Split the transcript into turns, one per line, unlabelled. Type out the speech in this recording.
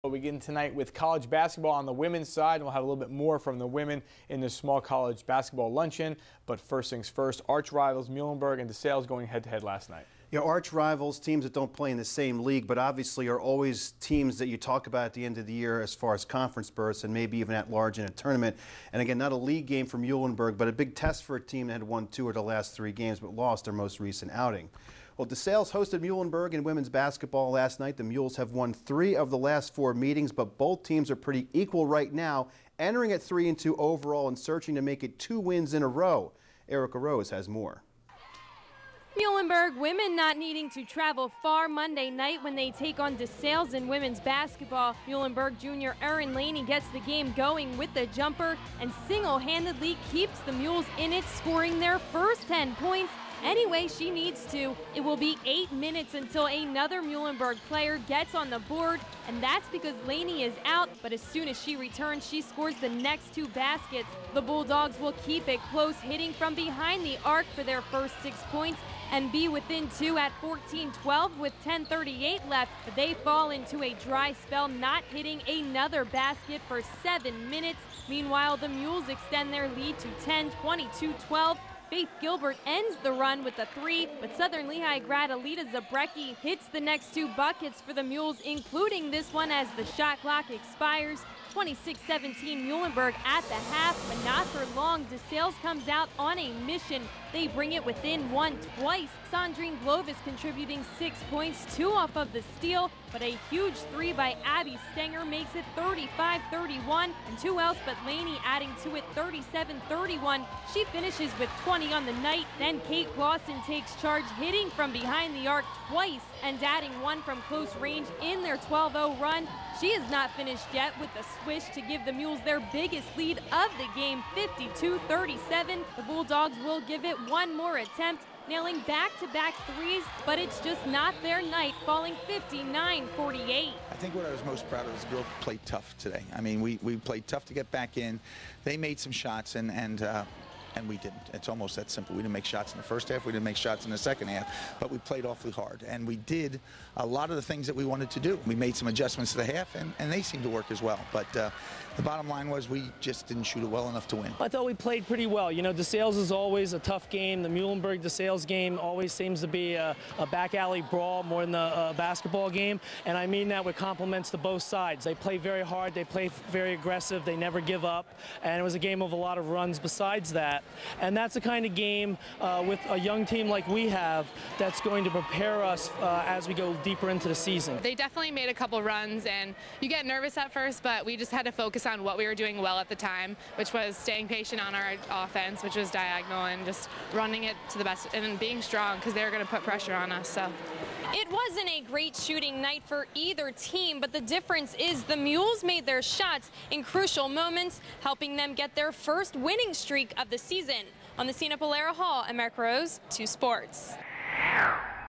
We begin tonight with college basketball on the women's side, and we'll have a little bit more from the women in the small college basketball luncheon. But first things first, arch rivals Muhlenberg and DeSales going head-to-head last night.
Yeah, arch rivals, teams that don't play in the same league, but obviously are always teams that you talk about at the end of the year as far as conference berths and maybe even at large in a tournament. And again, not a league game for Muhlenberg, but a big test for a team that had won 2 of the last 3 games but lost their most recent outing. Well, DeSales hosted Muhlenberg in women's basketball last night. The Mules have won 3 of the last 4 meetings, but both teams are pretty equal right now, entering at 3-2 overall and searching to make it 2 wins in a row. Erica Rose has more.
Muhlenberg women not needing to travel far Monday night when they take on DeSales in women's basketball. Muhlenberg junior Erin Laney gets the game going with the jumper and single-handedly keeps the Mules in it, scoring their first 10 points any way she needs to. It will be 8 minutes until another Muhlenberg player gets on the board, and that's because Laney is out, but as soon as she returns, she scores the next 2 baskets. The Bulldogs will keep it close, hitting from behind the arc for their first 6 points and be within 2 at 14-12 with 10:38 left, but they fall into a dry spell, not hitting another basket for 7 minutes. Meanwhile, the Mules extend their lead to 10, 22-12. Faith Gilbert ends the run with a 3, but Southern Lehigh grad Alita Zabrecki hits the next 2 buckets for the Mules, including this one as the shot clock expires. 26-17 Muhlenberg at the half, but not for long. DeSales comes out on a mission. They bring it within 1 twice. Sandrine Glovis contributing 6 points, 2 off of the steal, but a huge 3 by Abby Stenger makes it 35-31, and 2 else but Laney adding to it 37-31. She finishes with 20 on the night. Then Kate Clausen takes charge, hitting from behind the arc twice and adding 1 from close range in their 12-0 run. She is not finished yet with the swish to give the Mules their biggest lead of the game, 52-37. The Bulldogs will give it 1 more attempt, nailing back-to-back 3s, but it's just not their night, falling 59-48.
I think what I was most proud of is the girls played tough today. I mean, we played tough to get back in. They made some shots, and we didn't. It's almost that simple. We didn't make shots in the first half. We didn't make shots in the second half, but we played awfully hard, and we did a lot of the things that we wanted to do. We made some adjustments to the half, and they seemed to work as well. But the bottom line was we just didn't shoot it well enough to win.
I thought we played pretty well. You know, DeSales is always a tough game. The Muhlenberg-DeSales game always seems to be a back alley brawl more than a basketball game, and I mean that with compliments to both sides. They play very hard. They play very aggressive. They never give up, and it was a game of a lot of runs besides that. And that's the kind of game with a young team like we have that's going to prepare us as we go deeper into the season.
They definitely made a couple runs, and you get nervous at first, but we just had to focus on what we were doing well at the time, which was staying patient on our offense, which was diagonal, and just running it to the best and being strong because they were going to put pressure on us. So.
It wasn't a great shooting night for either team, but the difference is the Mules made their shots in crucial moments, helping them get their first winning streak of the season. On the scene at Valera Hall, I'm Erica Rose, 2 Sports.